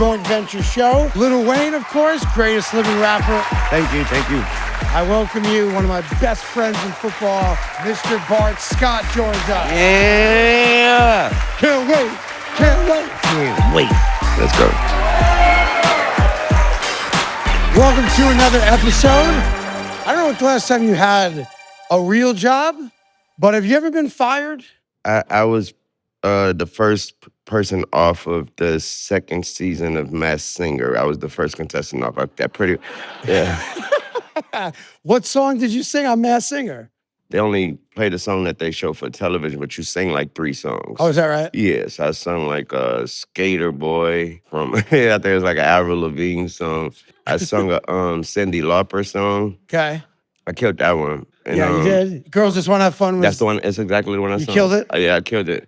joint venture show. Lil Wayne, of course, greatest living rapper. Thank you. I welcome you. One of my best friends in football, Mr. Bart Scott, joins us. Yeah. Can't wait. Let's go. Welcome to another episode. I don't know what the last time you had a real job, but have you ever been fired? I was the first person off of the second season of Masked Singer. I was the first contestant off. What song did you sing on Masked Singer? They only play the song that they show for television, but you sing like 3 songs. Oh, is that right? Yes, I sung like a Skater Boy from, I think it was like an Avril Lavigne song. I sung a Cyndi Lauper song. Okay. I killed that one. And, yeah, you did. Girls Just Want to Have Fun. That's the one. It's exactly the one I sung. You killed it? Yeah, I killed it.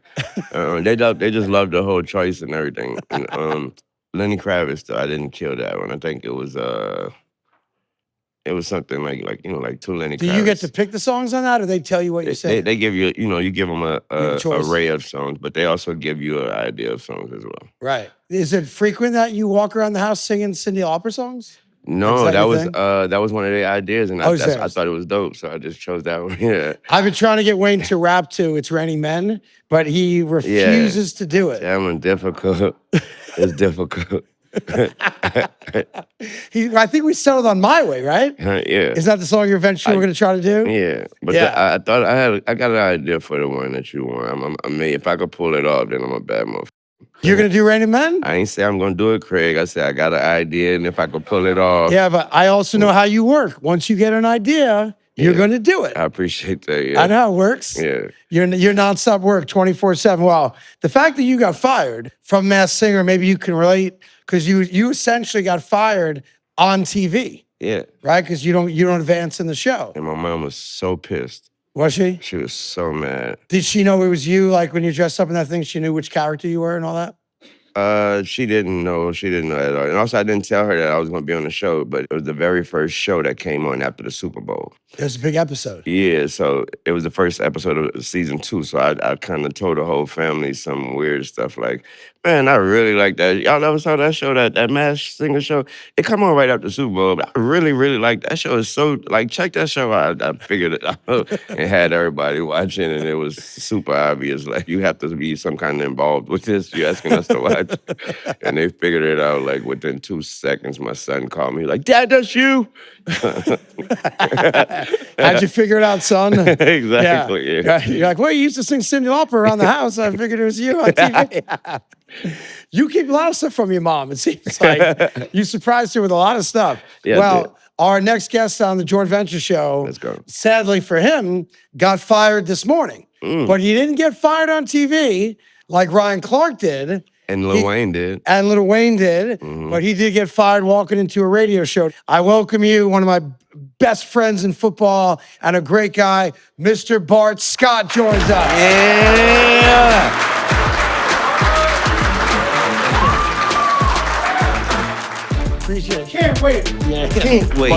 They just loved the whole choice and everything. And Lenny Kravitz, though, I didn't kill that one. I think it was something like two Lenny Kravitz. Do you get to pick the songs on that, or they tell you what you say? They give you, you give them a array of songs, but they also give you an idea of songs as well. Right. Is it frequent that you walk around the house singing Cyndi Lauper songs? No, that was one of their ideas, and I thought it was dope, so I just chose that one. Yeah. I've been trying to get Wayne to rap to "It's Raining Men," but he refuses to do it. That one's difficult. It's difficult. I think we settled on "My Way," right? Yeah. Is that the song you eventually were going to try to do? Yeah, but I thought I got an idea for the one that you want. I mean, if I could pull it off, then I'm a bad motherfucker. You're going to do Raining Men? I ain't say I'm going to do it, Craig. I said I got an idea, and if I could pull it off. Yeah, but I also know how you work. Once you get an idea, you're going to do it. I appreciate that, yeah. I know how it works. Yeah. You're nonstop work, 24/7. Well, the fact that you got fired from Masked Singer, maybe you can relate, because you essentially got fired on TV. Yeah. Right? Because you don't advance in the show. And my mom was so pissed. Was she? She was so mad. Did she know it was you? Like when you dressed up in that thing, she knew which character you were and all that? She didn't know. She didn't know at all. And also, I didn't tell her that I was going to be on the show, but it was the very first show that came on after the Super Bowl. It was a big episode. Yeah, so it was the first episode of season 2, so I kind of told the whole family some weird stuff like, man, I really like that. Y'all ever saw that show, that Masked Singer show? It come on right after the Super Bowl, but I really, really like that show. Is so, like, check that show out. I figured it out and had everybody watching, and it was super obvious. Like, you have to be some kind of involved with this. You're asking us to watch. And they figured it out, like, within 2 seconds. My son called me, like, Dad, that's you. How'd you figure it out, son? Exactly. Yeah. You're like, well, you used to sing Cyndi Lauper around the house. I figured it was you on TV. You keep a lot of stuff from your mom. It seems like you surprised her with a lot of stuff. Yeah, well, our next guest on the Joint Venture Show, let's go. Sadly for him, got fired this morning. But he didn't get fired on TV like Ryan Clark did. And Lil Wayne did. And Lil Wayne did. But he did get fired walking into a radio show. I welcome you, one of my best friends in football and a great guy, Mr. Bart Scott joins us. Yeah. Appreciate it. Can't wait. Yeah. Can't wait.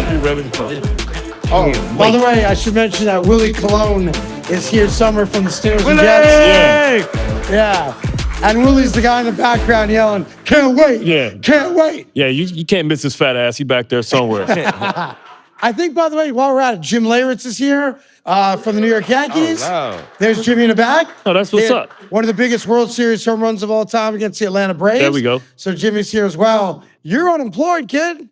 Oh, by the way, I should mention that Willie Colon is here summer from the Steelers and Jets. Yeah. And Willie's the guy in the background yelling, can't wait. Yeah. Can't wait. Yeah, you can't miss his fat ass. He back there somewhere. I think, by the way, while we're at it, Jim Leyritz is here from the New York Yankees. Oh, wow. There's Jimmy in the back. Oh, that's what's up. One of the biggest World Series home runs of all time against the Atlanta Braves. There we go. So Jimmy's here as well. You're unemployed, kid.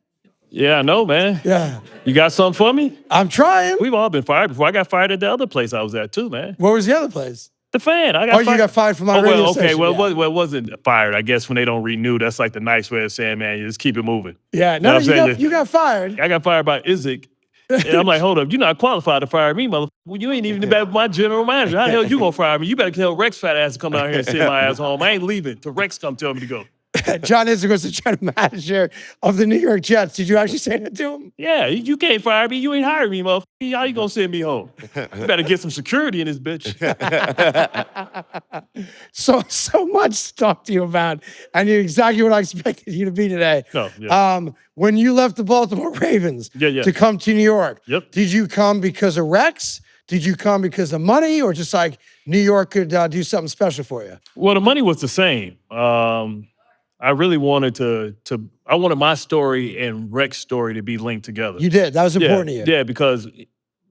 Yeah, I know, man. Yeah. You got something for me? I'm trying. We've all been fired before. I got fired at the other place I was at too, man. What was the other place? The Fan. I got fired. You got fired from my radio station. Well, it wasn't fired. I guess when they don't renew, that's like the nice way of saying, man, you just keep it moving. Yeah, you got fired. I got fired by Isaac. And I'm like, hold up, you're not qualified to fire me, motherfucker. Well, you ain't even my general manager. How the hell you gonna fire me? You better tell Rex fat ass to come down here and sit my ass home. I ain't leaving till Rex come tell me to go. John Isaac was the general manager of the New York Jets. Did you actually say that to him? Yeah, you can't fire me. You ain't hiring me, motherfucker. How you gonna send me home? You better get some security in this bitch. So much to talk to you about, and you're exactly what I expected you to be today. No, yeah. When you left the Baltimore Ravens to come to New York, did you come because of Rex? Did you come because of money, or just like New York could do something special for you? Well, the money was the same. I really wanted I wanted my story and Rex's story to be linked together. You did. That was important to you. Yeah, because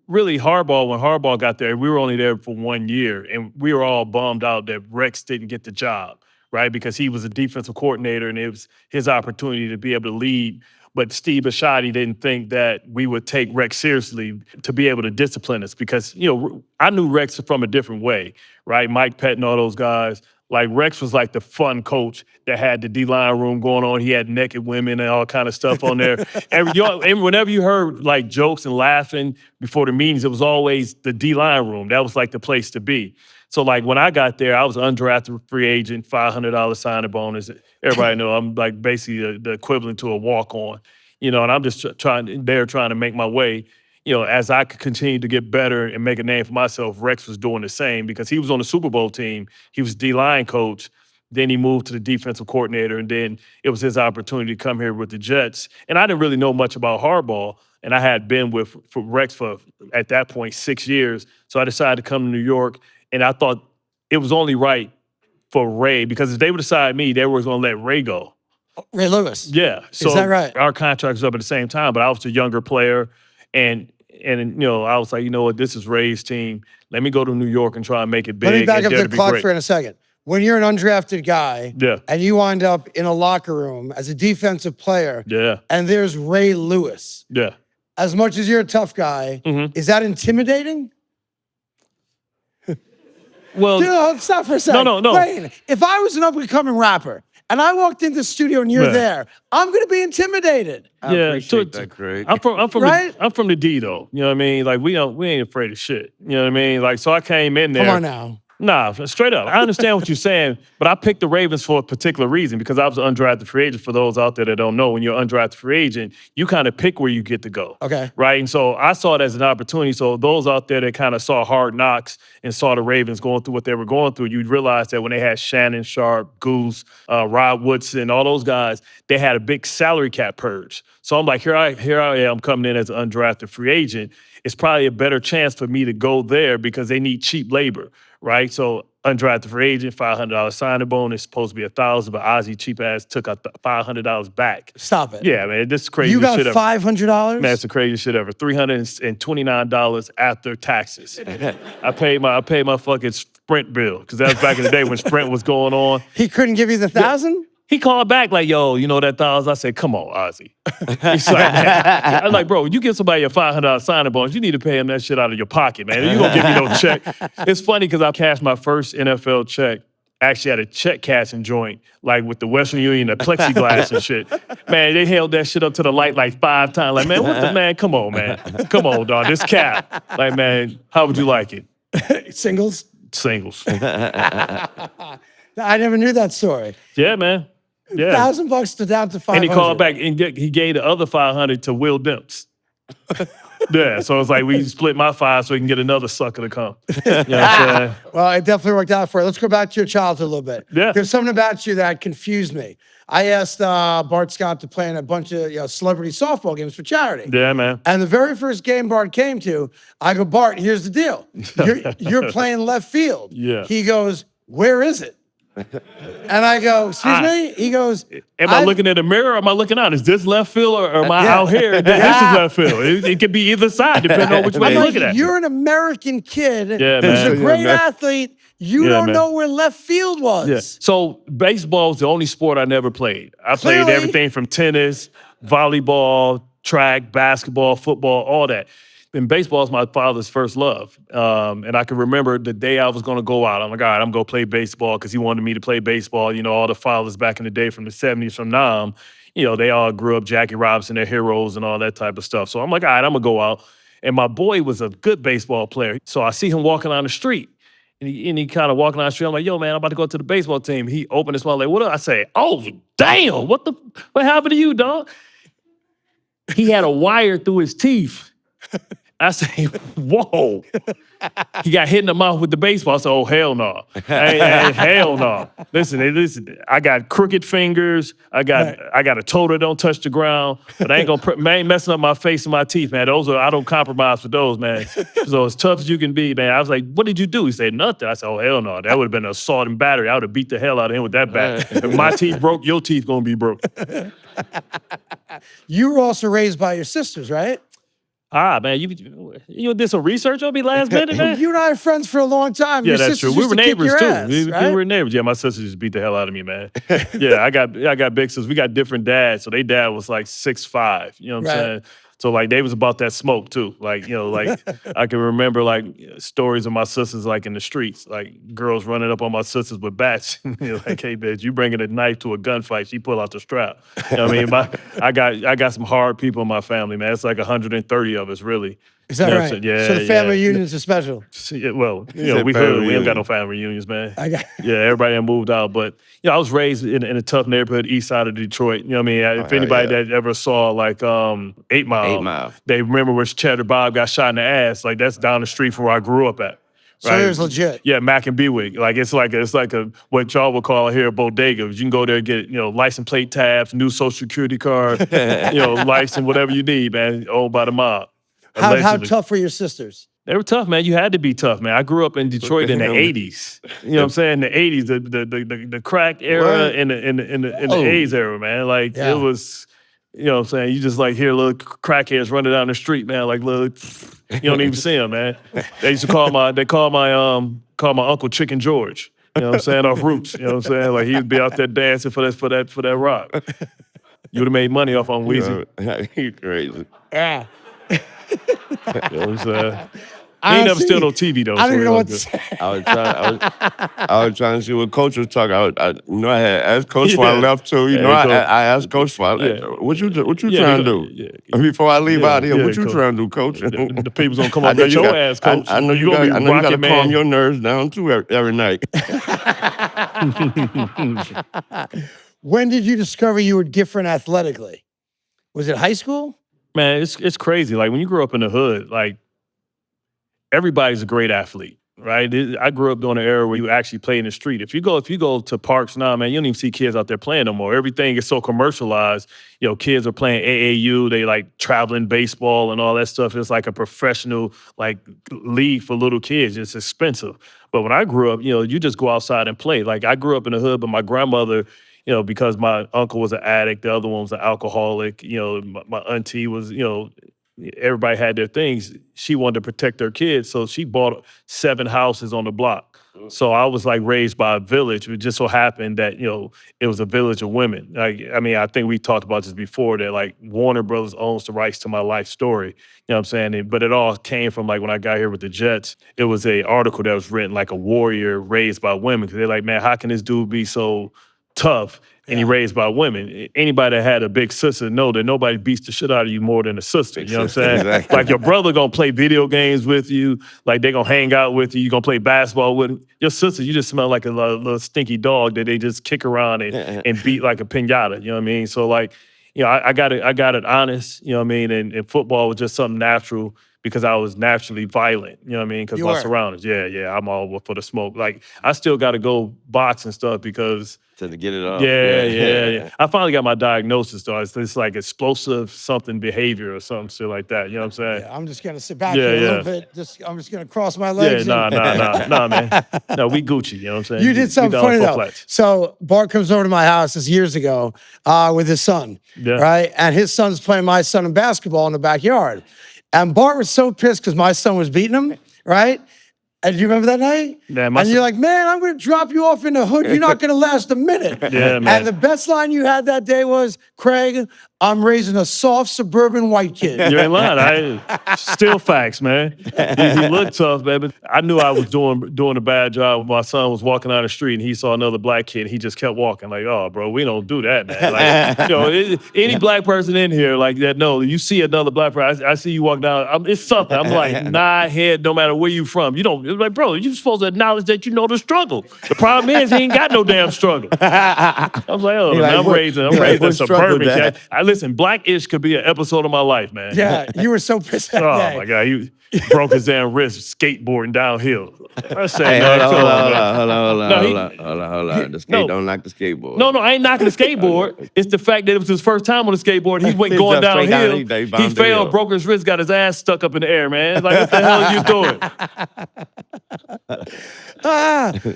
really when Harbaugh got there, we were only there for 1 year, and we were all bummed out that Rex didn't get the job, right? Because he was a defensive coordinator, and it was his opportunity to be able to lead. But Steve Bisciotti didn't think that we would take Rex seriously to be able to discipline us because, I knew Rex from a different way, right? Mike Pett and all those guys. Like, Rex was like the fun coach that had the D-line room going on. He had naked women and all kind of stuff on there. And whenever you heard, like, jokes and laughing before the meetings, it was always the D-line room. That was, like, the place to be. So, like, when I got there, I was an undrafted free agent, $500 signing bonus. Everybody know I'm, like, basically the equivalent to a walk-on, and I'm just trying to make my way. As I could continue to get better and make a name for myself, Rex was doing the same because he was on the Super Bowl team. He was D-line coach. Then he moved to the defensive coordinator, and then it was his opportunity to come here with the Jets. And I didn't really know much about Harbaugh, and I had been with Rex for, at that point, 6 years. So I decided to come to New York, and I thought it was only right for Ray because if they would decide me, they were going to let Ray go. Ray Lewis. Yeah. So is that right? Our contract was up at the same time, but I was a younger player. And I was like, you know what, this is Ray's team. Let me go to New York and try and make it big. Let me back up the clock great. for in a second. When you're an undrafted guy and you wind up in a locker room as a defensive player and there's Ray Lewis. Yeah. As much as you're a tough guy, is that intimidating? Well, stop for a second. No. Wayne, if I was an up-and-coming rapper and I walked into the studio and you're there, I'm going to be intimidated. I appreciate that, Craig. I'm from right? I'm from the D though. You know what I mean? Like we ain't afraid of shit. You know what I mean? Like so I came in there. Come on now. Nah, straight up. I understand what you're saying, but I picked the Ravens for a particular reason because I was an undrafted free agent. For those out there that don't know, when you're an undrafted free agent, you kind of pick where you get to go. Okay. Right? And so I saw it as an opportunity. So those out there that kind of saw Hard Knocks and saw the Ravens going through what they were going through, you'd realize that when they had Shannon Sharp, Goose, Rod Woodson, all those guys, they had a big salary cap purge. So I'm like, here I am coming in as an undrafted free agent. It's probably a better chance for me to go there because they need cheap labor, right? So undrafted free agent, $500 signing bonus, supposed to be $1,000, but Ozzy cheap ass took $500 back. Stop it. Yeah, man, this is crazy. You got shit $500? Man, that's the craziest shit ever. $329 after taxes. I paid my fucking Sprint bill because that was back in the day when Sprint was going on. He couldn't give you the $1,000? He called back like, yo, you know that $1,000? I said, come on, Ozzy. He's like, I'm like, bro, you give somebody a $500 signing bonus, you need to pay him that shit out of your pocket, man. You gonna give me no check. It's funny because I cashed my first NFL check actually at a check cashing joint, like with the Western Union, the plexiglass and shit. Man, they held that shit up to the light like 5 times. Like, man, what the man? Come on, man. Come on, dog. This cap. Like, man, how would you like it? Singles? Singles. I never knew that story. Yeah, man. Yeah. $1,000 to down to $500. And he called back and he gave the other $500 to Will Demps. Yeah, so it's like we split my 5 so he can get another sucker to come. You know what I'm saying? Well, it definitely worked out for you. Let's go back to your childhood a little bit. Yeah. There's something about you that confused me. I asked Bart Scott to play in a bunch of celebrity softball games for charity. Yeah, man. And the very first game Bart came to, I go, Bart, here's the deal. You're playing left field. Yeah. He goes, where is it? And I go, excuse me? He goes, am I looking at a mirror or am I looking out? Is this left field or am I out here? This is left field. It could be either side depending on which way you're looking at. You're an American kid who's man. a great athlete. You don't know where left field was. Yeah. So baseball is the only sport I never played. I played everything from tennis, volleyball, track, basketball, football, all that. And baseball is my father's first love. And I can remember the day I was going to go out. I'm like, all right, I'm going to play baseball because he wanted me to play baseball. You know, all the fathers back in the day from the 70s from Nam, they all grew up Jackie Robinson, their heroes and all that type of stuff. So I'm like, all right, I'm going to go out. And my boy was a good baseball player. So I see him walking down the street. And he kind of walking down the street. I'm like, yo, man, I'm about to go to the baseball team. He opened his mouth like, what up? I say, oh, damn, what happened to you, dog? He had a wire through his teeth. I say, whoa. He got hit in the mouth with the baseball. I said, oh, hell no. Hell no. Listen, I got crooked fingers. I got a toe that don't touch the ground. But I ain't messing up my face and my teeth, man. I don't compromise with those, man. So as tough as you can be, man. I was like, what did you do? He said, nothing. I said, oh, hell no. That would have been assault and battery. I would have beat the hell out of him with that bat. If my teeth broke, your teeth gonna be broke. You were also raised by your sisters, right? Man, you did some research on me last minute, man? You and I are friends for a long time. Yeah, your that's true. sisters We used were to kick neighbors your too. ass, We right? were neighbors. Yeah, my sisters just beat the hell out of me, man. Yeah, I got big sisters. We got different dads. So they dad was like 6'5". You know what I'm saying? So like they was about that smoke too. Like, you know, like I can remember like stories of my sisters like in the streets, like girls running up on my sisters with bats. You're like, hey bitch, you bringing a knife to a gunfight, she pull out the strap. You know what I mean? I got some hard people in my family, man. It's like 130 of us really. Is that right? Yeah. So the family reunions are special. Yeah, well, you know, we ain't got no family reunions, man. Yeah, everybody had moved out. But, you know, I was raised in a tough neighborhood, east side of Detroit. You know what I mean? If anybody that ever saw, like, 8 Mile, they remember where Cheddar Bob got shot in the ass. Like, that's down the street from where I grew up at. So it was legit. Yeah, Mac and Bewick. Like it's like a what y'all would call here a bodega. You can go there and get, you know, license plate tabs, new social security card, you know, license, whatever you need, man, owned by the mob. How tough were your sisters? They were tough, man. You had to be tough, man. I grew up in Detroit in the 80s. You know what I'm saying? The 80s, the crack era and the AIDS era, man. Like it was, you know what I'm saying? You just like hear little crackheads running down the street, man. Like little, you don't even see them, man. They used to call my uncle Chicken George. You know what I'm saying? Off Roots. You know what I'm saying? Like he'd be out there dancing for that rock. You would have made money off on Weezy. You crazy. Yeah. It was, he ain't never steal no TV though. I don't even know what to say. I was trying to see what Coach was talking. I had asked Coach before I left too. You know, I asked Coach before what you trying to do? Before I leave out here, what you trying to do, Coach? The people's gonna come up at your ass, Coach. I know you gotta calm your nerves down too every night. When did you discover you were different athletically? Was it high school? Man, it's crazy. Like when you grow up in the hood, like everybody's a great athlete, right? I grew up during an era where you actually play in the street. If you go to parks now, man, you don't even see kids out there playing no more. Everything is so commercialized. You know, kids are playing AAU. They like traveling baseball and all that stuff. It's like a professional like league for little kids. It's expensive. But when I grew up, you know, you just go outside and play. Like I grew up in the hood, but my grandmother, you know, because my uncle was an addict, the other one was an alcoholic, you know, my auntie was, you know, everybody had their things. She wanted to protect her kids, so she bought 7 houses on the block. So I was like raised by a village. It just so happened that, you know, it was a village of women. Like, I mean, I think we talked about this before that like Warner Brothers owns the rights to my life story. You know what I'm saying? But it all came from like when I got here with the Jets, it was a article that was written like a warrior raised by women. Because they're like, man, how can this dude be so tough and he raised by women? Anybody that had a big sister know that nobody beats the shit out of you more than a sister. You know what I'm saying? Exactly. Like your brother gonna play video games with you, like they gonna hang out with you, you gonna play basketball with him. Your sister, you just smell like a little stinky dog that they just kick around and beat like a pinata. You know what I mean? So like, you know, I got it honest, you know what I mean? And football was just something natural because I was naturally violent, you know what I mean? Because my surroundings, I'm all for the smoke. Like, I still got to go box and stuff because to get it off. Yeah. I finally got my diagnosis, though. It's like explosive something behavior or something shit like that. You know what I'm saying? Yeah, I'm just going to sit back here a little bit. I'm just going to cross my legs. Nah, man. No, we Gucci. You know what I'm saying? You did something funny, though. So Bart comes over to my house, this years ago, with his son, right? And his son's playing my son in basketball in the backyard. And Bart was so pissed because my son was beating him, right? And do you remember that night? Yeah, and you're like, man, I'm going to drop you off in the hood. You're not going to last a minute. Yeah, man. And the best line you had that day was, Craig, I'm raising a soft suburban white kid. You ain't lying. Still facts, man. He looked tough, baby. I knew I was doing a bad job when my son was walking down the street and he saw another black kid. He just kept walking like, oh, bro, we don't do that, man. Like, you know, any black person in here like that, no, you see another black person, I see you walk down, it's something. I'm like, nod head, no matter where you from. You don't, it's like, bro, you're supposed to acknowledge that you know the struggle. The problem is he ain't got no damn struggle. I was like, oh, man, I'm raised in suburban. listen, Black-ish could be an episode of my life, man. Yeah, you were so pissed that day. Oh my God, he broke his damn wrist skateboarding downhill. I said, Hey, man, hold come on, on, man. hold on. The skate don't knock the skateboard. No, I ain't knocking the skateboard. It's the fact that it was his first time on the skateboard. He went He going jumped straight downhill. down, he He bombed the failed, hill. broke his wrist, got his ass stuck up in the air, man. Like, what the hell are you doing?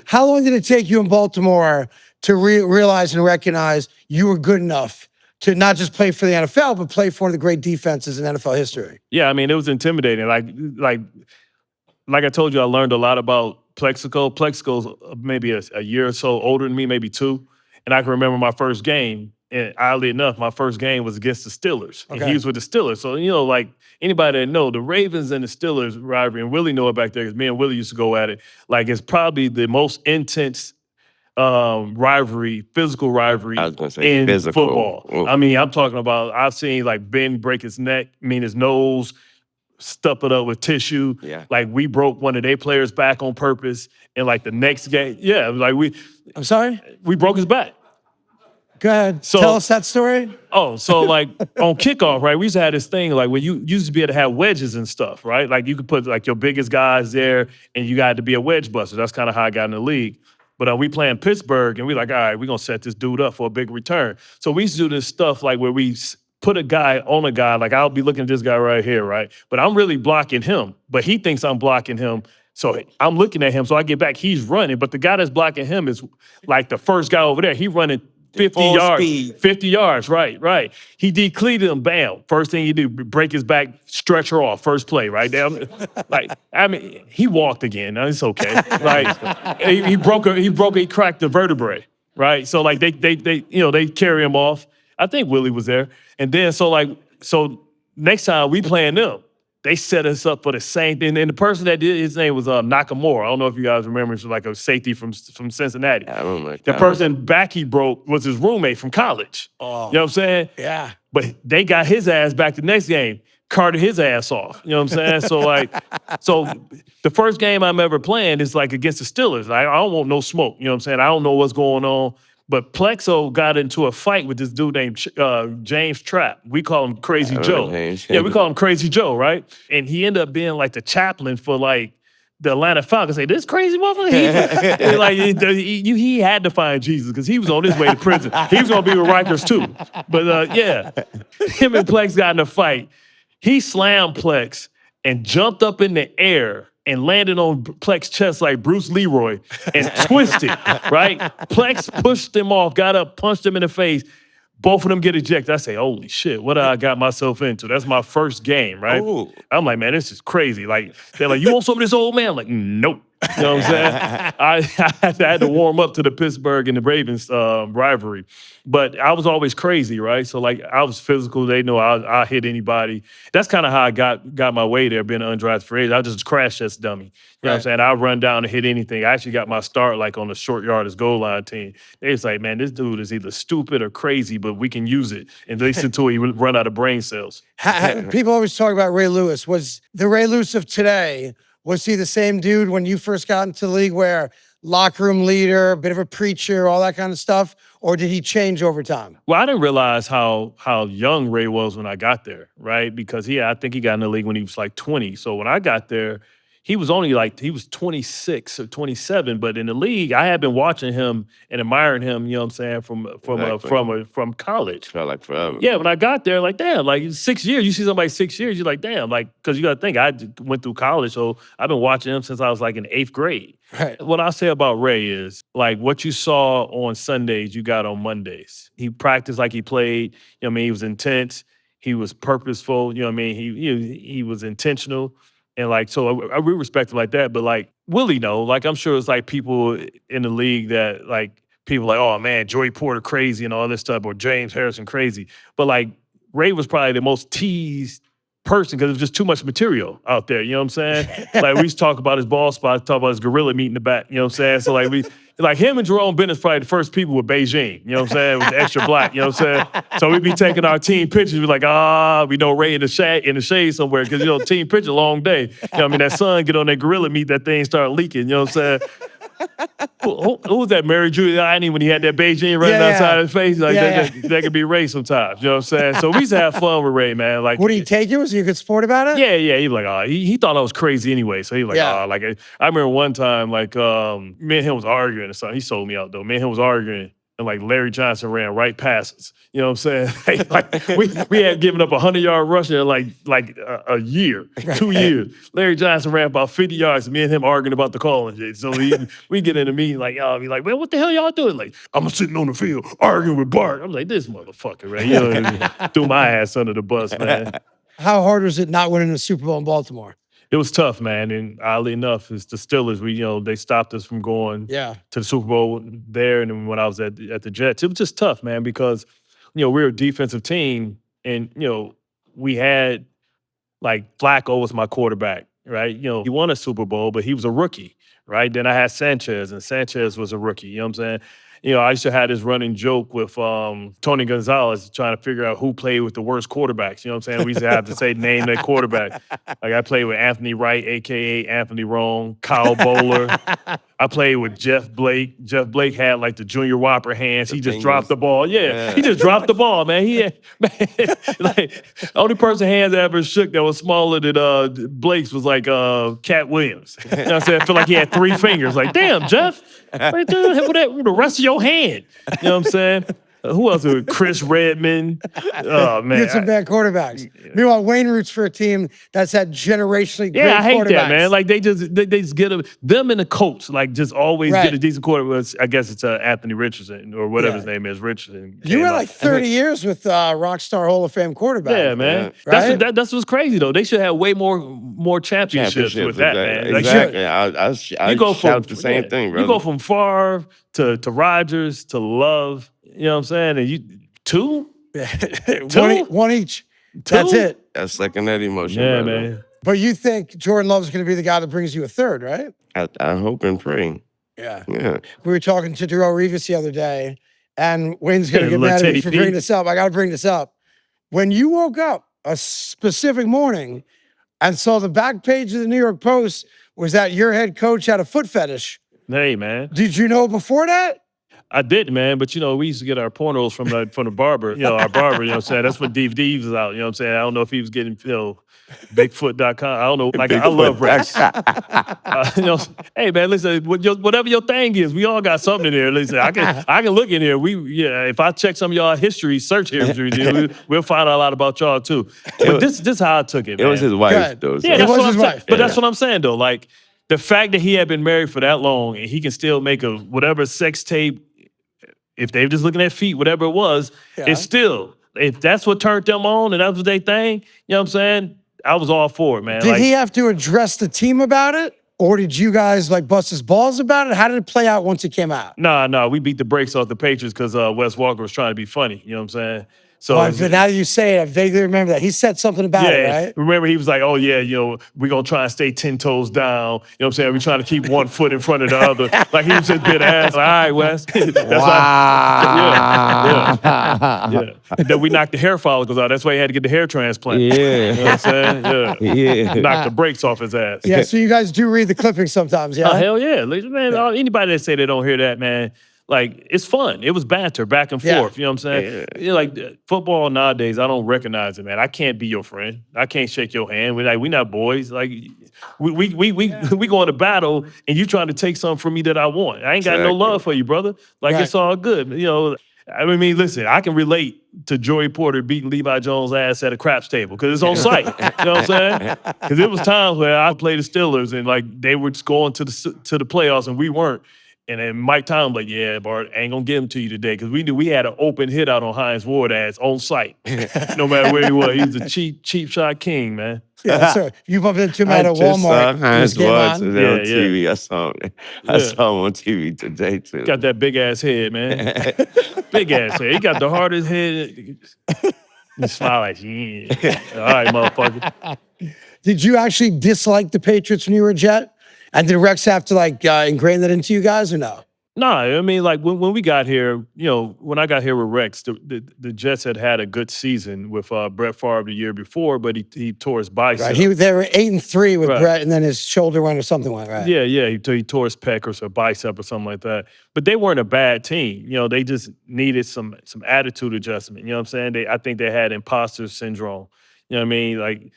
How long did it take you in Baltimore to realize and recognize you were good enough to not just play for the NFL, but play for one of the great defenses in NFL history? Yeah, I mean, it was intimidating. Like I told you, I learned a lot about Plexico. Plexico's maybe a year or so older than me, maybe 2. And I can remember my first game. And oddly enough, my first game was against the Steelers. And he was with the Steelers. So, you know, like anybody that know, the Ravens and the Steelers rivalry, and Willie know it back there because me and Willie used to go at it. Like, it's probably the most intense rivalry, physical rivalry I was gonna say in physical. football. Ooh. I mean, I'm talking about, I've seen like Ben break his neck, his nose, stuff it up with tissue. Yeah. Like, we broke one of their players' back on purpose. And like the next game, like I'm sorry? we broke his back. Go ahead. So- Tell us that story. Oh, so like on kickoff, right? We used to have this thing like when you used to be able to have wedges and stuff, right? Like you could put like your biggest guys there and you got to be a wedge buster. That's kind of how I got in the league. But we playing Pittsburgh and we like, all right, we're going to set this dude up for a big return. So we used to do this stuff like where we put a guy on a guy, like I'll be looking at this guy right here, right? But I'm really blocking him, but he thinks I'm blocking him. So I'm looking at him, so I get back, he's running, but the guy that's blocking him is like the first guy over there. He running 50 Full yards. speed. 50 yards, right. He decleated him, bam. First thing you do, break his back, stretch her off, first play, right? He walked again. Now it's okay. Like he cracked the vertebrae, right? So like they carry him off. I think Willie was there. And then so next time we playing them, they set us up for the same thing. And the person that did, his name was Nakamura. I don't know if you guys remember. He was like a safety from Cincinnati. I don't know. The person back he broke was his roommate from college. Oh. You know what I'm saying? Yeah. But they got his ass back the next game, carted his ass off. You know what I'm saying? So the first game I'm ever playing is like against the Steelers. I don't want no smoke. You know what I'm saying? I don't know what's going on. But Plexo got into a fight with this dude named James Trapp. We call him Crazy Joe. Yeah, we call him Crazy Joe, right? And he ended up being like the chaplain for like the Atlanta Falcons. Say, this crazy motherfucker. He had to find Jesus because he was on his way to prison. He was gonna be with Rikers too. But him and Plex got in a fight. He slammed Plex and jumped up in the air and landed on Plex's chest like Bruce Leroy and twisted, right? Plex pushed him off, got up, punched him in the face. Both of them get ejected. I say, holy shit, what I got myself into? That's my first game, right? Ooh. I'm like, man, this is crazy. Like, they're like, you want some of this old man? I'm like, nope. You know what I'm saying? I had to warm up to the Pittsburgh and the Ravens rivalry. But I was always crazy, right? So, like, I was physical. They know I'll hit anybody. That's kind of how I got my way there, being an undrafted free agent. I just crash test dummy. You know what I'm saying? I'll run down and hit anything. I actually got my start, like, on the short yardage goal line team. They was like, man, this dude is either stupid or crazy, but we can use it, at least until he run out of brain cells. People always talk about Ray Lewis. Was the Ray Lewis of today, was he the same dude when you first got into the league where locker room leader, a bit of a preacher, all that kind of stuff? Or did he change over time? Well, I didn't realize how young Ray was when I got there, right? Because I think he got in the league when he was like 20. So when I got there, he was only like, he was 26 or 27, but in the league, I had been watching him and admiring him, you know what I'm saying, from college. Felt like forever. Yeah, when I got there, like, damn, like 6 years, you see somebody 6 years, you're like, damn, like, because you got to think, I went through college, so I've been watching him since I was like in 8th grade. Right. What I say about Ray is, like, what you saw on Sundays, you got on Mondays. He practiced like he played, you know what I mean, he was intense, he was purposeful, you know what I mean, he was intentional. And like, so we respect him like that. But like Willie, like I'm sure it's like people in the league that like people like, oh man, Joey Porter crazy and all this stuff, or James Harrison crazy. But like Ray was probably the most teased person because there's just too much material out there. You know what I'm saying? Like we used to talk about his ball spot, talk about his gorilla meat in the back. You know what I'm saying? So like him and Jerome Bennett's probably the first people with Beijing, you know what I'm saying, with the extra black, you know what I'm saying? So we'd be taking our team pictures, we're like, we know Ray in the shade somewhere, because, you know, team picture, long day. You know what I mean? That sun get on that gorilla meat, that thing start leaking, you know what I'm saying? Who was that? Mary Giuliani when he had that Beijing running outside his face? Like that could be Ray sometimes. You know what I'm saying? So we used to have fun with Ray, man. Like, would he take you? Was he a good sport about it? Yeah. He was like, oh, he thought I was crazy anyway. So he was like, oh, like I remember one time, like me and him was arguing or something. He sold me out though. Me and him was arguing. And like Larry Johnson ran right past us. You know what I'm saying? like we had given up a 100-yard rush in like a year, 2 years. Larry Johnson ran about 50 yards. And me and him arguing about the call and shit. So we get in a meeting like, y'all be like, man, what the hell y'all doing? Like, I'm sitting on the field arguing with Bart. I'm like, this motherfucker, right? You know, threw my ass under the bus, man. How hard was it not winning the Super Bowl in Baltimore? It was tough, man. And oddly enough, it's the Steelers. They stopped us from going to the Super Bowl there. And then when I was at the Jets, it was just tough, man, because, we were a defensive team and, we had like Flacco was my quarterback, right? He won a Super Bowl, but he was a rookie, right? Then I had Sanchez and Sanchez was a rookie. You know what I'm saying? I used to have this running joke with Tony Gonzalez trying to figure out who played with the worst quarterbacks. You know what I'm saying? We used to have to say, name that quarterback. Like I played with Anthony Wright, a.k.a. Anthony Rome, Kyle Bowler. I played with Jeff Blake. Jeff Blake had like the Junior Whopper hands. He just dropped the ball. Yeah, he just dropped the ball, man. Like only person hands I ever shook that was smaller than Blake's was like Cat Williams. You know what I'm saying? I feel like he had 3 fingers. Like, damn, Jeff. Right there, with the rest of your hand. You know what I'm saying? Who else? Chris Redman. Oh, man. You had some bad quarterbacks. Meanwhile, Wayne roots for a team that's had generationally great quarterbacks. Yeah, I hate that, man. Like, they just get them and the Colts, like, just always get a decent quarterback. I guess it's Anthony Richardson or whatever his name is, Richardson. You had like 30 years with Rockstar Hall of Fame quarterback. Yeah, man. Right? That's what's crazy, though. They should have way more championships with that, man. Like, exactly. I shout the same thing, bro. You go from Favre to Rodgers to Love. You know what I'm saying? And you 2? 2? One each. 2? That's it. That's second that emotion, yeah, brother. man. But you think Jordan Love's going to be the guy that brings you a third, right? I hope and pray. Yeah. Yeah. We were talking to Darrell Revis the other day, and Wayne's going to get mad at me for bringing this up. I got to bring this up. When you woke up a specific morning and saw the back page of the New York Post was that your head coach had a foot fetish. Hey, man. Did you know before that? I didn't, man, but we used to get our pornos from the barber, our barber, you know what I'm saying? That's when DVDs was out, you know what I'm saying? I don't know if he was getting, Bigfoot.com. I don't know. Like, I love Rex. Hey, man, listen, whatever your thing is, we all got something in there. Listen, I can look in here. If I check some of y'all history, search history, we'll find out a lot about y'all, too. But this is how I took it, man. It was his wife, though. So. Yeah, it was his wife. But that's what I'm saying, though. Like, the fact that he had been married for that long and he can still make a whatever sex tape, if they were just looking at feet, whatever it was, it's still, if that's what turned them on and that was their thing, you know what I'm saying? I was all for it, man. Did he have to address the team about it? Or did you guys like bust his balls about it? How did it play out once it came out? No, we beat the brakes off the Patriots because Wes Walker was trying to be funny, you know what I'm saying? So but now that you say it, I vaguely remember that. He said something about it, right? Remember, he was like, oh, yeah, we're going to try and stay 10 toes down. You know what I'm saying? We're trying to keep one foot in front of the other. Like, he was just bit ass. Like, all right, Wes. Yeah. And then we knocked the hair follicles out. That's why he had to get the hair transplant. Yeah. You know what I'm saying? Yeah. Knocked the brakes off his ass. Yeah, so you guys do read the clippings sometimes, yeah? Oh, hell yeah. Man, anybody that say they don't hear that, man, like, it's fun. It was banter back and forth. You know what I'm saying? Yeah. Like, football nowadays, I don't recognize it, man. I can't be your friend. I can't shake your hand. We're not boys. Like, we go into battle, and you trying to take something from me that I want. I ain't got no love for you, brother. Like, it's all good. I mean, listen, I can relate to Joey Porter beating Levi Jones' ass at a craps table because it's on site. You know what I'm saying? Because it was times where I played the Steelers, and, like, they were just going to the playoffs, and we weren't. And then Mike Tomlin like, yeah, Bart, I ain't gonna give him to you today because we knew we had an open hit out on Hines Ward ass on site. No matter where he was, he was a cheap shot king, man. Yeah, sir. You bumped into him at a Walmart. Hines Ward on Yeah. TV. I saw him on TV today too. Got that big ass head, man. Big ass head. He got the hardest head. He smile like, yeah. All right, motherfucker. Did you actually dislike the Patriots when you were a Jet? And did Rex have to ingrain that into you guys or no? Nah, I mean, like when we got here, when I got here with Rex, the Jets had a good season with Brett Favre the year before, but he tore his bicep. Right. They were 8-3 with Brett, and then his shoulder went or something went right. Yeah, he tore his pec or bicep or something like that. But they weren't a bad team. They just needed some attitude adjustment. You know what I'm saying? I think they had imposter syndrome. You know what I mean? Like,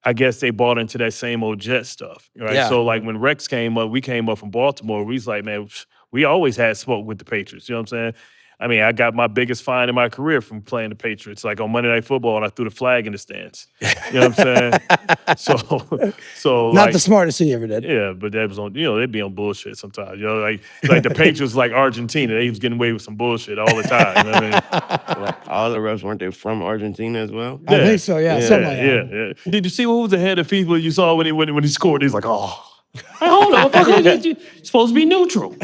I guess they bought into that same old Jet stuff, right? Yeah. So like when Rex came up, we came up from Baltimore. We was like, man, we always had smoke with the Patriots. You know what I'm saying? I mean, I got my biggest fine in my career from playing the Patriots. Like on Monday Night Football, and I threw the flag in the stands. You know what I'm saying? So not the smartest thing you ever did. Yeah, but that was on. They'd be on bullshit sometimes. Like the Patriots, like Argentina, they was getting away with some bullshit all the time. You know what I mean? Like, all the refs weren't they from Argentina as well? I think so. Yeah. Yeah. Did you see what was ahead of FIFA you saw when he scored? He's like, oh. Hey, hold on, you're supposed to be neutral.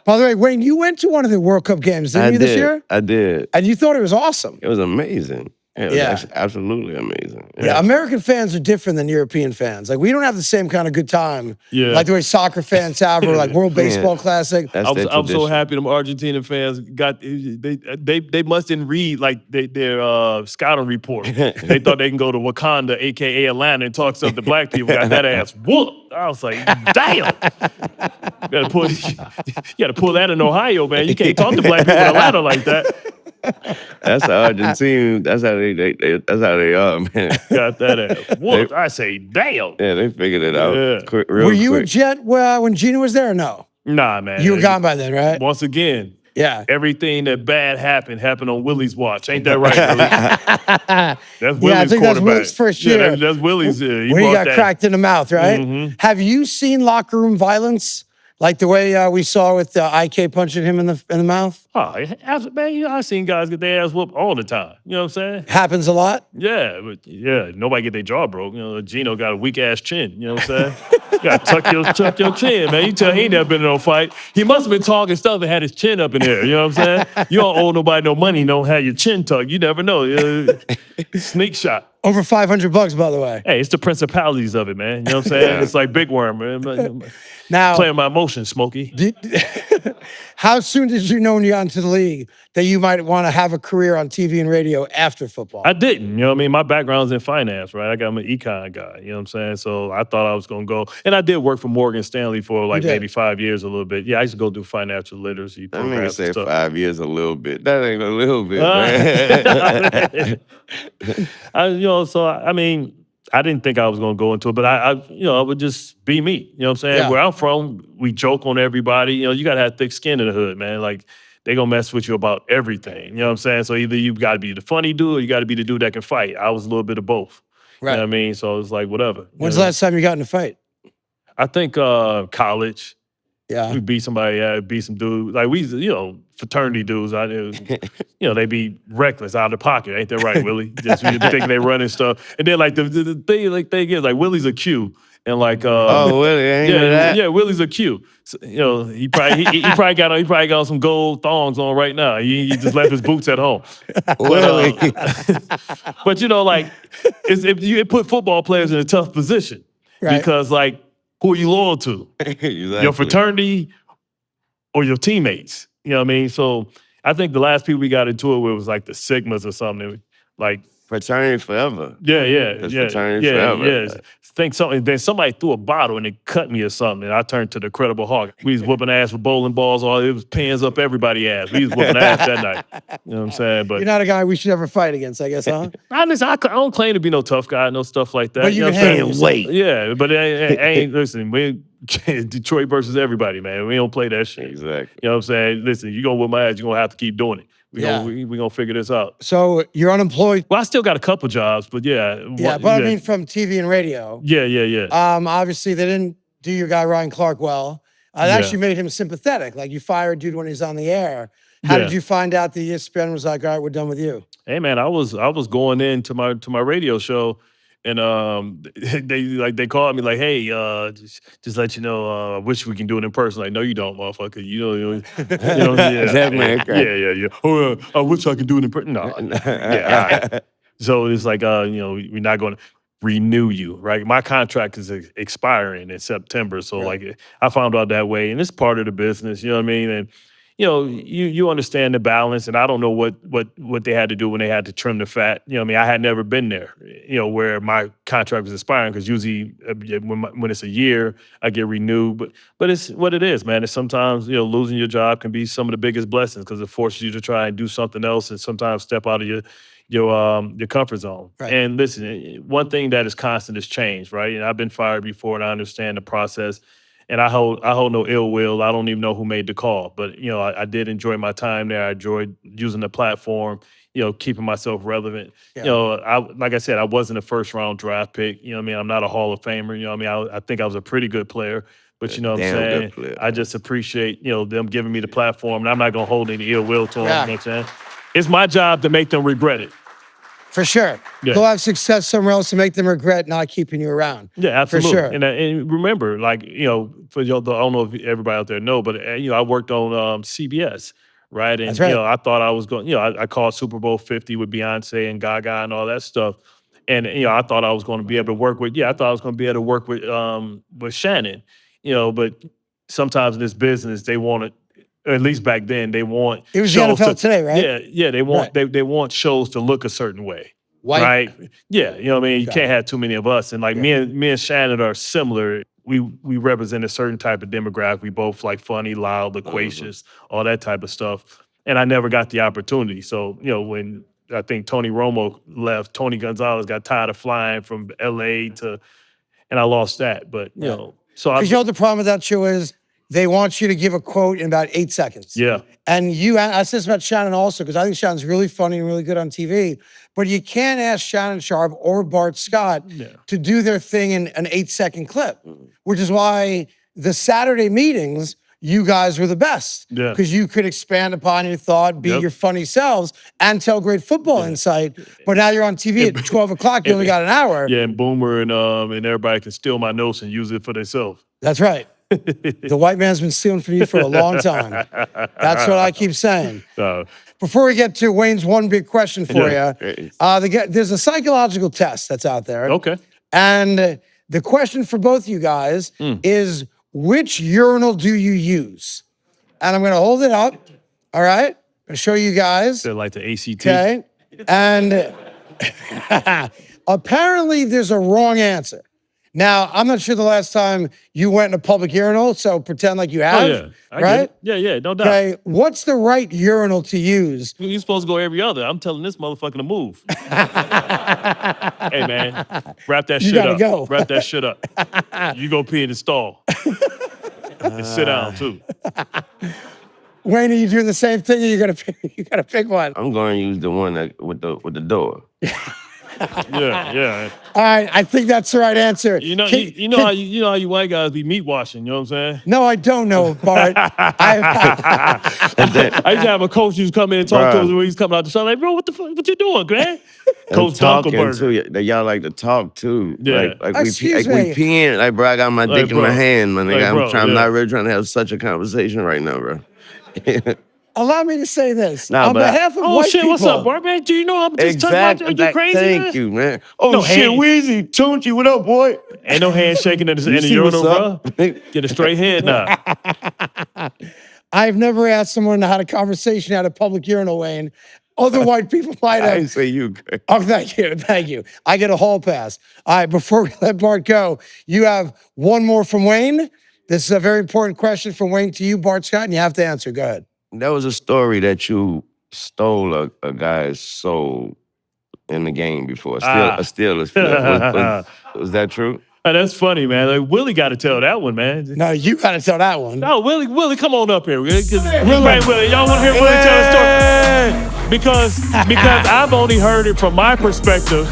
By the way, Wayne, you went to one of the World Cup games, didn't you, this year? I did. And you thought it was awesome. It was amazing. It was actually absolutely amazing. Yeah, American fans are different than European fans. Like, we don't have the same kind of good time. Yeah. Like the way soccer fans have, or like World Baseball Classic. I'm so happy them Argentina fans they must didn't read like their scouting report. They thought they can go to Wakanda, aka Atlanta, and talk to the black people. Got that ass whooped. I was like, damn. You gotta pull that in Ohio, man. You can't talk to black people in Atlanta like that. That's how Argentina. That's how they are, man. Got that ass whooped. I say, damn. Yeah, they figured it out. Yeah. Were you a Jet when Geno was there or no? Nah, man. You were gone by then, right? Once again. Yeah. Everything that bad happened on Willie's watch. Ain't that right, Willie? That's Willie's I think quarterback. That's Willie's first year. Yeah, that's Willie's. When he got cracked in the mouth, right? Mm-hmm. Have you seen locker room violence? Like the way we saw with IK punching him in the mouth? Oh, man, I've seen guys get their ass whooped all the time. You know what I'm saying? Happens a lot? Yeah, but nobody get their jaw broke. Geno got a weak-ass chin. You know what I'm saying? You got to tuck your chin, man. You tell he ain't never been in no fight. He must have been talking stuff and had his chin up in there. You know what I'm saying? You don't owe nobody no money, don't have your chin tucked. You never know. Sneak shot. Over $500, by the way. Hey, it's the principalities of it, man. You know what I'm saying? It's like Big Worm, man. Now, playing my emotions, Smokey. How soon did you know when you got into the league that you might want to have a career on TV and radio after football? I didn't. You know what I mean? My background's in finance, right? I'm an econ guy. You know what I'm saying? So I thought I was going to go. And I did work for Morgan Stanley for like maybe 5 years, a little bit. Yeah, I used to go do financial literacy programs. That nigga say 5 years a little bit. That ain't a little bit, man. I mean, I didn't think I was going to go into it, but I would just be me. You know what I'm saying? Yeah. Where I'm from, we joke on everybody. You got to have thick skin in the hood, man. Like, they going to mess with you about everything. You know what I'm saying? So either you got to be the funny dude or you got to be the dude that can fight. I was a little bit of both. Right. You know what I mean? So it's like, whatever. When's the last time you got in a fight? I think college. Yeah. We beat somebody, beat some dude. Like, we, fraternity dudes, they be reckless, out of the pocket. Ain't that right, Willie? Just thinking they running stuff. And then, like, the thing is, like, Willie's a Q. And, like, Willie, ain't that? Yeah, Willie's a Q. So, he probably got on some gold thongs on right now. He just left his boots at home. Willie. But, like, it put football players in a tough position. Right. Because, like, who are you loyal to? Exactly. Your fraternity or your teammates? You know what I mean? So I think the last people we got into it with was like the Sigmas or something. Like fraternity forever. Yeah. Fraternity forever. Yeah. Think something. Then somebody threw a bottle and it cut me or something. And I turned to the Credible Hawk. We was whooping ass with bowling balls. It was pins up everybody's ass. We was whooping ass that night. You know what I'm saying? But you're not a guy we should ever fight against, I guess, huh? I don't claim to be no tough guy, no stuff like that. But you can wait. Yeah, but listen, we Detroit versus everybody, man. We don't play that shit. Exactly. You know what I'm saying? Listen, you gonna whip my ass, you're gonna have to keep doing it. We gonna figure this out. So you're unemployed? Well, I still got a couple jobs, but yeah. I mean, from TV and radio. Yeah. Obviously, they didn't do your guy Ryan Clark well. It actually made him sympathetic. Like, you fired dude when he's on the air. How did you find out that ESPN was like, all right, we're done with you? Hey, man, I was going into my radio show. And they called me like, hey, just let you know, I wish we can do it in person. Like, no, you don't, motherfucker. Yeah. Oh, I wish I could do it in person. No. Yeah. All right. So it's like, we're not going to. renew you, right? My contract is expiring in September. So like I found out that way, and it's part of the business, you know what I mean? And you understand the balance, and I don't know what they had to do when they had to trim the fat. You know what I mean? I had never been there, where my contract was expiring, because usually when it's a year, I get renewed. But it's what it is, man. It's sometimes, losing your job can be some of the biggest blessings, because it forces you to try and do something else and sometimes step out of your comfort zone. Right. And listen, one thing that is constant is change, right? And I've been fired before, and I understand the process. And I hold no ill will. I don't even know who made the call, but I did enjoy my time there. I enjoyed using the platform, keeping myself relevant. Yeah. Like I said, I wasn't a first round draft pick. You know what I mean? I'm not a Hall of Famer. You know what I mean? I think I was a pretty good player, but you know what I'm saying? Good player. I just appreciate them giving me the platform, and I'm not gonna hold any ill will to them. Yeah. You know what I'm saying? It's my job to make them regret it. For sure. Yeah. Go have success somewhere else to make them regret not keeping you around. Yeah, absolutely. For sure. And remember, like, for y'all, I don't know if everybody out there know, but I worked on CBS, right? And That's right. I thought I was going. I called Super Bowl 50 with Beyonce and Gaga and all that stuff. And I thought I was going to be able to work with. I thought I was going to be able to work with Shannon. But sometimes in this business, they want it. Or at least back then, they want. It was the NFL today, right? Yeah. They want they want shows to look a certain way. White. Right? Yeah, you know what I mean? You can't have too many of us. And like me and Shannon are similar. We represent a certain type of demographic. We both like funny, loud, loquacious, all that type of stuff. And I never got the opportunity. So, when I think Tony Romo left, Tony Gonzalez got tired of flying from LA and I lost that. But so because the problem with that show is they want you to give a quote in about 8 seconds. Yeah. And I said this about Shannon also, because I think Shannon's really funny and really good on TV. But you can't ask Shannon Sharp or Bart Scott to do their thing in an 8-second clip, which is why the Saturday meetings, you guys were the best. Yeah. Because you could expand upon your thought, be your funny selves, and tell great football insight. But now you're on TV at 12 o'clock, you only got an hour. Yeah, and Boomer and everybody can steal my notes and use it for themselves. That's right. The white man's been stealing from you for a long time. That's what I keep saying. Before we get to Wayne's one big question for you, there's a psychological test that's out there. Okay. And the question for both you guys is, which urinal do you use? And I'm going to hold it up. All right. I'm going to show you guys. They're like the ACT. Okay. And apparently there's a wrong answer. Now, I'm not sure the last time you went in a public urinal, so pretend like you have. Oh, yeah. I right? get it. Yeah, no doubt. Okay, what's the right urinal to use? You're supposed to go every other. I'm telling this motherfucker to move. Hey, man, wrap that shit gotta up. go. Wrap that shit up. You go pee in the stall. And sit down, too. Wayne, are you doing the same thing, or you gotta pick one? I'm going to use the one with the door. Yeah. All right, I think that's the right answer. You know how you white guys be meat washing. You know what I'm saying? No, I don't know, Bart. I used to have a coach who's come in and talk to us when he's coming out the show. Like, bro, what the fuck? What you doing, man? Coach Dunkelberger. Too. Y'all like to talk too. Yeah. Like Excuse we me. peeing. Like, bro, I got my dick in my hand, my nigga. I'm not really trying to have such a conversation right now, bro. Allow me to say this. Nah, on behalf of white people. What's up, Bart, man? Do you know I'm just exactly. you crazy, Thank man? you, man. Oh, No shit, hand- Weezy, Tunchi, what up, boy? Ain't no handshaking in the see urinal, what's bro. up? Get a straight head now. I've never asked someone to have a conversation at a public urinal, Wayne. Other white people might I have. didn't say you. Oh, thank you. I get a hall pass. All right, before we let Bart go, you have one more from Wayne. This is a very important question from Wayne to you, Bart Scott, and you have to answer. Go ahead. There was a story that you stole a guy's soul in the game before. A Steelers player. Was that true? Oh, that's funny, man. Like, Willie got to tell that one, man. No, you got to tell that one. No, Willie, come on up here. Willie. Y'all want to hear Willie tell the story? Because I've only heard it from my perspective.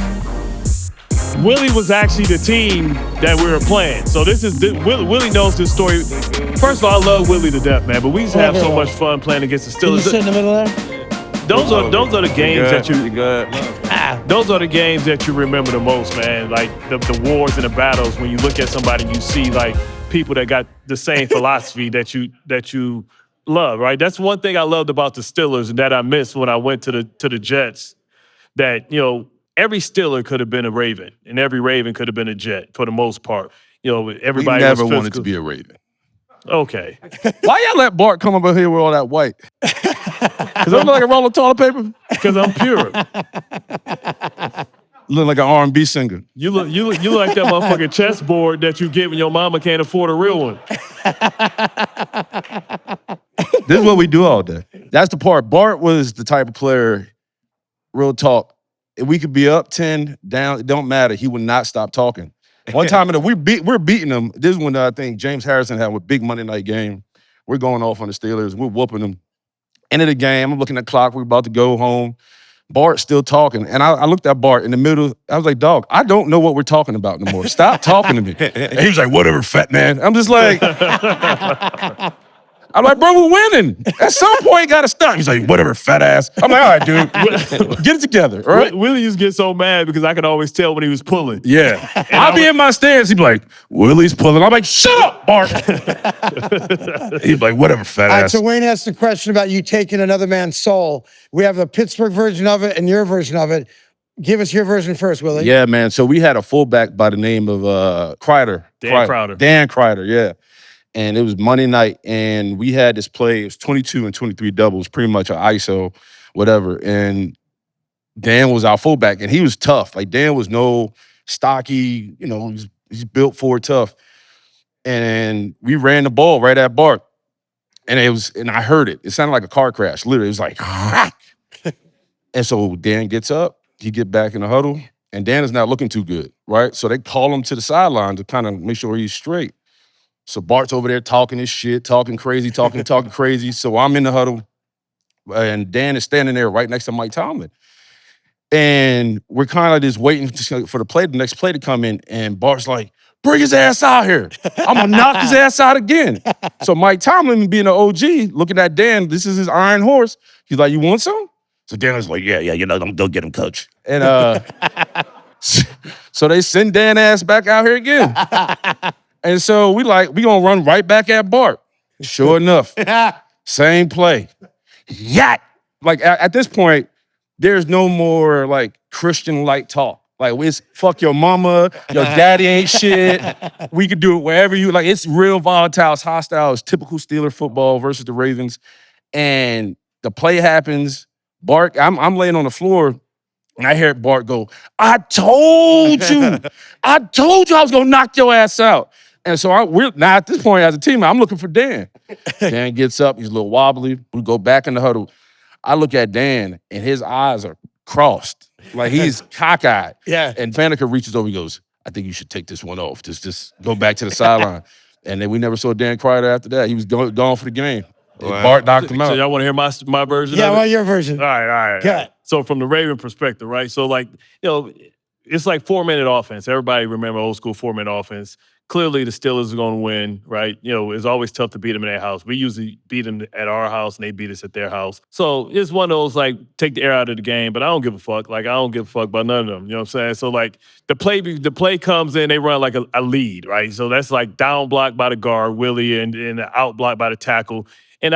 Willie was actually the team that we were playing. So Willie knows this story. First of all, I love Willie to death, man. But we used to have so much fun playing against the Can you Steelers. sit in the middle there? Those are the games that you. good. Those are the games that you remember the most, man. Like the wars and the battles. When you look at somebody, and you see like people that got the same philosophy that you love, right? That's one thing I loved about the Steelers and that I missed when I went to the Jets. That every Steeler could have been a Raven, and every Raven could have been a Jet for the most part. You know, We everybody never was wanted to physical. be a Raven. Okay. Why y'all let Bart come over here with all that white? Because I look like a roll of toilet paper. Because I'm pure. Look like an R&B singer. You look like that motherfucking chessboard that you get when your mama can't afford a real one. This is what we do all day. That's the part. Bart was the type of player, real talk, if we could be up 10, down, it don't matter. He would not stop talking. One time, we're beating them. This is when I think James Harrison had a big Monday night game. We're going off on the Steelers. We're whooping them. End of the game, I'm looking at the clock. We're about to go home. Bart's still talking. And I looked at Bart in the middle. I was like, dog, I don't know what we're talking about no more. Stop talking to me. And he was like, whatever, fat man. I'm just like, I'm like, bro, we're winning. At some point, you got to stop. He's like, whatever, fat ass. I'm like, all right, dude, get it together, all right? Willie used to get so mad because I could always tell when he was pulling. Yeah. I'll be in my stance. He'd be like, Willie's pulling. I'm like, shut up, Bart. He'd be like, whatever, fat All right, ass. so Wayne asked a question about you taking another man's soul. We have the Pittsburgh version of it and your version of it. Give us your version first, Willie. Yeah, man. So we had a fullback by the name of Kreider. Dan Crowder. Dan Kreider, yeah. And it was Monday night, and we had this play. It was 22 and 23 doubles, pretty much an ISO, whatever. And Dan was our fullback, and he was tough. Like, Dan was no stocky, you know, he's built for it, tough. And we ran the ball right at Bart. And I heard it. It sounded like a car crash. Literally, it was like, and so Dan gets up, he get back in the huddle, and Dan is not looking too good, right? So they call him to the sideline to kind of make sure he's straight. So Bart's over there talking his shit, talking crazy, talking crazy. So I'm in the huddle, and Dan is standing there right next to Mike Tomlin. And we're kind of just waiting for the next play to come in, and Bart's like, bring his ass out here. I'm going to knock his ass out again. So Mike Tomlin, being an OG, looking at Dan, this is his iron horse. He's like, you want some? So Dan was like, yeah, you know, don't get him, coach. And so they send Dan ass back out here again. And so we gonna run right back at Bart. Sure enough, same play. Yak! Like at this point, there's no more like Christian light talk. Like it's fuck your mama, your daddy ain't shit. We could do it wherever you like. It's real volatile, it's hostile, it's typical Steeler football versus the Ravens. And the play happens. Bart, I'm laying on the floor. And I hear Bart go, I told you I was gonna knock your ass out. And so we're now at this point as a team, I'm looking for Dan. Dan gets up, he's a little wobbly. We go back in the huddle. I look at Dan and his eyes are crossed. Like he's cockeyed. Yeah. And Faneca reaches over, he goes, I think you should take this one off. Just go back to the sideline. And then we never saw Dan Kreider after that. He was gone for the game. Wow. Bart knocked him out. So y'all want to hear my version Yeah, of it? well, your version. All right. Good. So from the Raven perspective, right? So like, you know, it's like 4-minute offense. Everybody remember old school 4-minute offense. Clearly the Steelers are going to win, right? You know, it's always tough to beat them in their house. We usually beat them at our house and they beat us at their house. So it's one of those like take the air out of the game, but I don't give a fuck. Like I don't give a fuck about none of them. You know what I'm saying? So like the play comes in, they run like a lead, right? So that's like down block by the guard, Willie, and out block by the tackle. And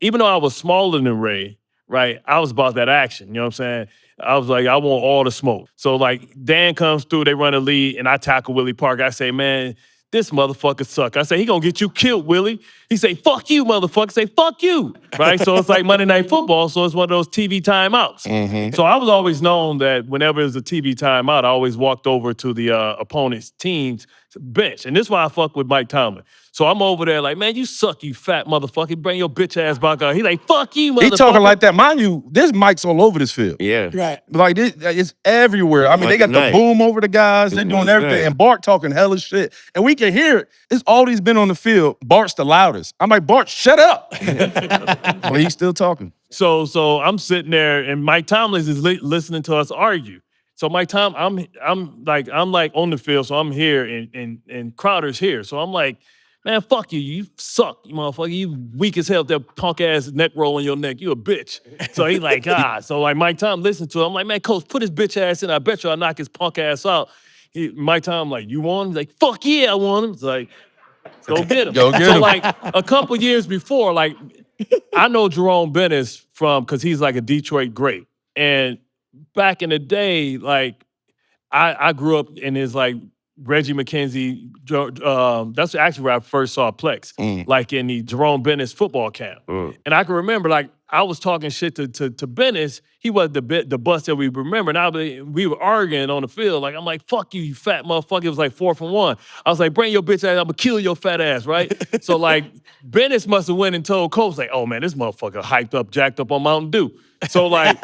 even though I was smaller than Ray, right, I was about that action. You know what I'm saying? I was like, I want all the smoke. So like Dan comes through, they run a lead, and I tackle Willie Parker. I say, man, this motherfucker suck. I say, he gonna get you killed, Willie. He say, fuck you, motherfucker. I say, fuck you, right? So it's like Monday Night Football, so it's one of those TV timeouts. Mm-hmm. So I was always known that whenever there's a TV timeout, I always walked over to the opponent's team's bench. And this is why I fuck with Mike Tomlin. So I'm over there like, man, you suck, you fat motherfucker. Bring your bitch ass back out. He like, fuck you, motherfucker. He talking like that. Mind you, there's mics all over this field. Yeah. Right. Like it's everywhere. I mean, they got the boom over the guys. They're doing everything. And Bart talking hella shit. And we can hear it. It's all he's been on the field. Bart's the loudest. I'm like, Bart, shut up. But he's still talking. So I'm sitting there and Mike Tomlin is listening to us argue. So Mike Tom, I'm like on the field, so I'm here and Crowder's here. So I'm like, man, fuck you. You suck, you motherfucker. You weak as hell with that punk ass neck roll on your neck. You a bitch. So he like, So like Mike Tom listened to him. I'm like, man, coach, put his bitch ass in. I bet you I'll knock his punk ass out. Mike Tom like, you want him? He's like, fuck yeah, I want him. It's like, go get him. Go get so him. like a couple years before, like I know Jerome Bennis because he's like a Detroit great. And back in the day, like I grew up in his like Reggie McKenzie. That's actually where I first saw Plex, like in the Jerome Bennett's football camp. And I can remember, like, I was talking shit to Bennis. He was the bust that we remember. And we were arguing on the field. Like, I'm like, fuck you, you fat motherfucker. It was like 4th and 1. I was like, bring your bitch ass, I'm gonna kill your fat ass, right? So like, Bennis must have went and told Coach, like, oh man, this motherfucker hyped up, jacked up on Mountain Dew. So like,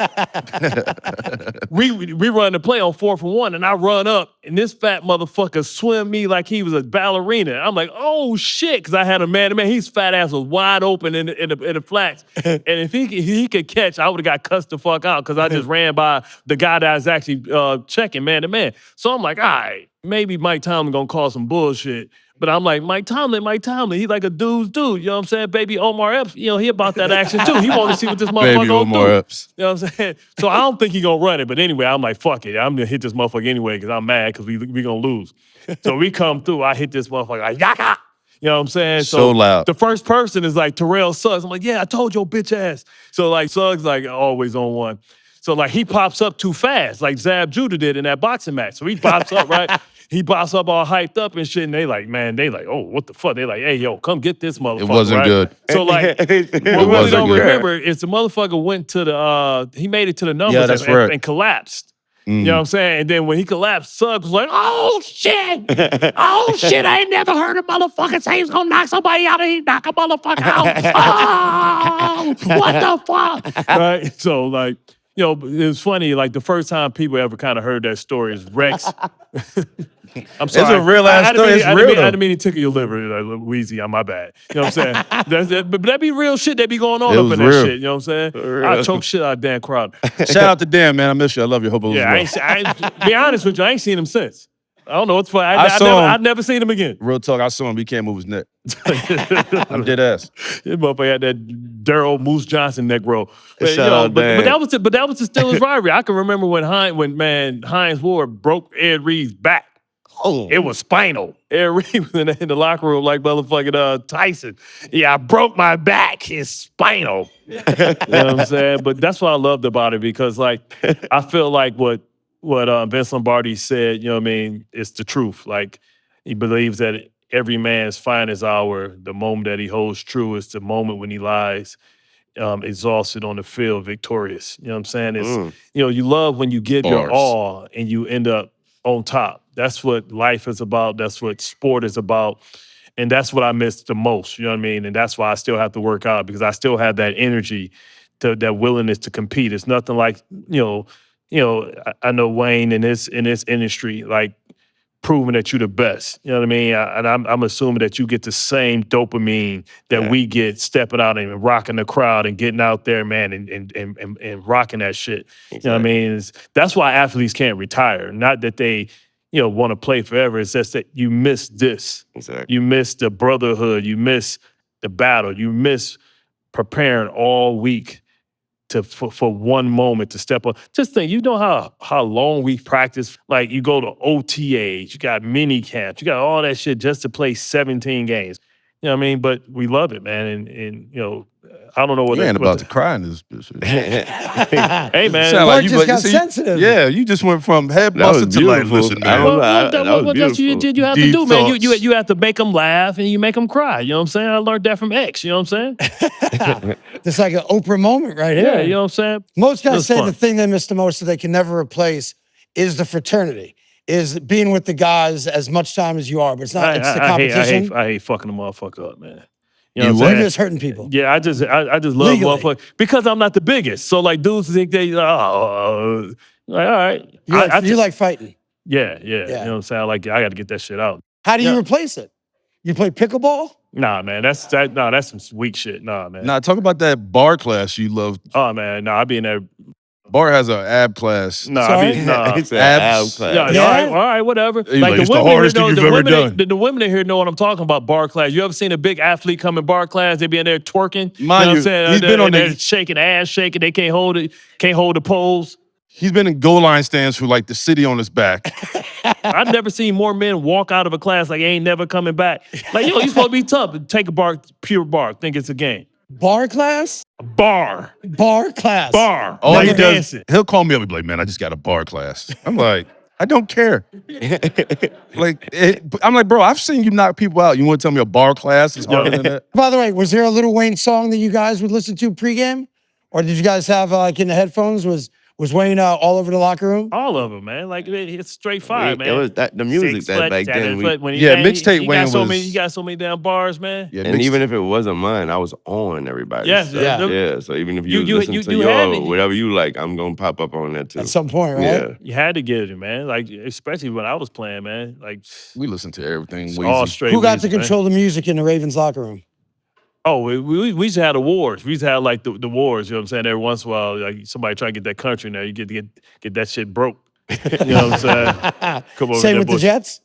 we run the play on 4th and 1, and I run up, and this fat motherfucker swim me like he was a ballerina. I'm like, oh shit, because I had a man-to-man. His fat ass was wide open in the flats, and if he could catch, I would have got cussed the fuck out because I just ran by the guy that I was actually checking man-to-man. So I'm like, all right, maybe Mike Tomlin gonna call some bullshit. But I'm like, Mike Tomlin, he like a dude's dude. You know what I'm saying? Baby Omar Epps, you know, he about that action too. He want to see what this motherfucker gonna do. Epps. You know what I'm saying? So I don't think he gonna run it. But anyway, I'm like, fuck it. I'm gonna hit this motherfucker anyway because I'm mad because we gonna lose. So we come through, I hit this motherfucker like, yaka! You know what I'm saying? So loud. The first person is like Terrell Suggs. I'm like, yeah, I told your bitch ass. So like Suggs like always on one. So like he pops up too fast, like Zab Judah did in that boxing match. So he pops up, right? He pops up all hyped up and shit, and they like, oh, what the fuck? They like, hey, yo, come get this motherfucker. It wasn't right? good. So like, what we really don't remember is the motherfucker went to he made it to the numbers and collapsed. You know what I'm saying? And then when he collapsed, Suggs was like, oh, shit. Oh, shit. I ain't never heard a motherfucker say he's gonna knock somebody out and he knock a motherfucker out. Oh, what the fuck? Right? So, like, you know, it was funny. Like, the first time people ever kind of heard that story is Rex. I'm sorry. It's a real ass story. It's real. I didn't mean to tickle your liver, like, Wheezy, on my bad. You know what I'm saying? But that be real shit that be going on up in that shit. You know what I'm saying? I choke shit out of Dan Crowder. Shout out to Dan, man. I miss you. I love you. Hope it was well. Be honest with you, I ain't seen him since. I don't know what's funny. I've never seen him again. Real talk, I saw him. He can't move his neck. I'm dead ass. This motherfucker had that Daryl Moose Johnson neck roll. But, Dan. that was the Steelers rivalry. I can remember when Hines Ward broke Ed Reed's back. Oh. It was spinal. Ed Reed was in the locker room like motherfucking Tyson. Yeah, I broke my back. It's spinal. You know what I'm saying? But that's what I loved about it because, like, I feel like what Vince Lombardi said, you know what I mean, it's the truth. Like, he believes that every man's finest hour, the moment that he holds true, is the moment when he lies exhausted on the field, victorious. You know what I'm saying? It's you know, you love when you give your all and you end up on top. That's what life is about. That's what sport is about. And that's what I miss the most. You know what I mean? And that's why I still have to work out because I still have that energy, that willingness to compete. It's nothing like, you know, I know Wayne in this industry, like, proving that you're the best. You know what I mean? And I'm assuming that you get the same dopamine that we get stepping out and rocking the crowd and getting out there, man, and rocking that shit. Exactly. You know what I mean? That's why athletes can't retire. Not that they, you know, want to play forever. It's just that you miss this. Exactly. You miss the brotherhood. You miss the battle. You miss preparing all week for one moment to step up. Just think, you know how long we practice. Like, you go to OTAs, you got mini camps, you got all that shit just to play 17 games. You know what I mean? But we love it, man. And you know, I don't know what. You ain't about to cry in this bitch. Hey, man. Sound like you just got sensitive. Yeah, you just went from head buster to like, listen, man. What else you have to do, man? You have to make them laugh and you make them cry. You know what I'm saying? I learned that from X. You know what I'm saying? It's like an Oprah moment right here. Yeah, you know what I'm saying? Most guys say the thing they miss the most that they can never replace is the fraternity. Is being with the guys as much time as you are, but it's not. It's the competition. I hate fucking a mother up, man. You know what I'm saying? You're just hurting people. Yeah, I just love motherfuckers because I'm not the biggest. So like dudes think they like, all right. You like fighting. Yeah. You know what I'm saying? I got to get that shit out. How do you replace it? You play pickleball? Nah, man. That's some weak shit. Nah, man. Nah, talk about that bar class you love. Oh man, I be in there. Bart has an ab class. He said abs. Ab class. Yeah. All right, whatever. Like the hardest thing you've ever done. The women in here know what I'm talking about. Bar class. You ever seen a big athlete come in bar class? They be in there twerking. Mind you know what you, I'm saying? he's been on there shaking, ass shaking. They can't hold it. Can't hold the pose. He's been in goal line stands for like the city on his back. I've never seen more men walk out of a class like they ain't never coming back. Like, yo, you supposed to be tough. Take a bar, pure bar. Think it's a game. Bar class? Bar. Bar class. Bar. Oh, Like he does. dancing. He'll call me up and be like, man, I just got a bar class. I'm like, I don't care. I'm like, bro, I've seen you knock people out. You want to tell me a bar class is harder than that? By the way, was there a Lil Wayne song that you guys would listen to pregame? Or did you guys have like in the headphones? Was Wayne all over the locker room? All of them, man. Like it's straight fire, man. It was the music that back then. Mixtape Wayne was. He got so many damn bars, man. Yeah, And even if it wasn't mine, I was on everybody. Yeah, yeah. So even if you listen to whatever you like, I'm gonna pop up on that too. At some point, right? Yeah. You had to get it, man. Like especially when I was playing, man. Like we listened to everything. all straight. Who got to music, control the music in the Ravens locker room? Oh, we used to have the wars. We used to have like the wars. You know what I'm saying? Every once in a while, like somebody try to get that country in there, you get that shit broke. You know what I'm saying? Come over Same that with the bullshit. Jets?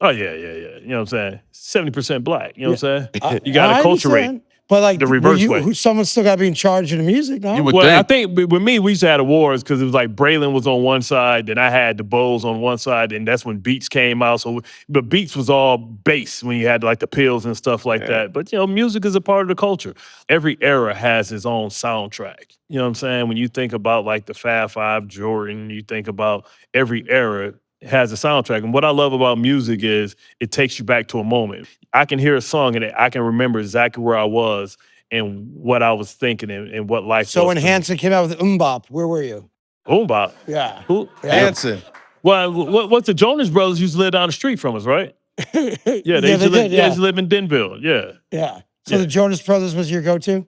Oh yeah. You know what I'm saying? 70% black. You know what I'm saying? You I got to culturate. understand. But like the reverse way. Someone's still got to be in charge of the music, no? You would Well, think. I think with me, we used to have the wars because it was like Braylon was on one side, then I had the Bulls on one side, and that's when Beats came out. So, but Beats was all bass when you had like the pills and stuff like that. But you know, music is a part of the culture. Every era has its own soundtrack. You know what I'm saying? When you think about like the Fab Five, Jordan, you think about every era has a soundtrack. And what I love about music is it takes you back to a moment. I can hear a song and I can remember exactly where I was and what I was thinking and what life was. So when Hanson came out with Bop, where were you? Bop. Yeah. Who? Hanson. Well, what's the Jonas Brothers used to live down the street from us, right? Yeah, they used to live in Denville. Yeah. Yeah. So the Jonas Brothers was your go-to?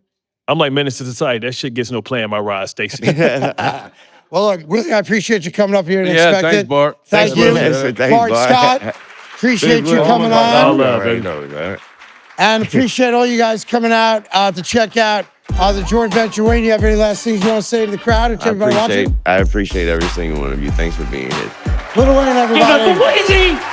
I'm like Menace to Society. That shit gets no play in my ride station. Well, look, really, I appreciate you coming up here and Thanks, Bart. Thank you. Bart Scott, appreciate you coming on. And appreciate all you guys coming out to check out the Jordan Venture. Wayne, you have any last things you want to say to the crowd or to everybody watching? I appreciate every single one of you. Thanks for being here. Lil Wayne, everybody. Give it up for Weezy!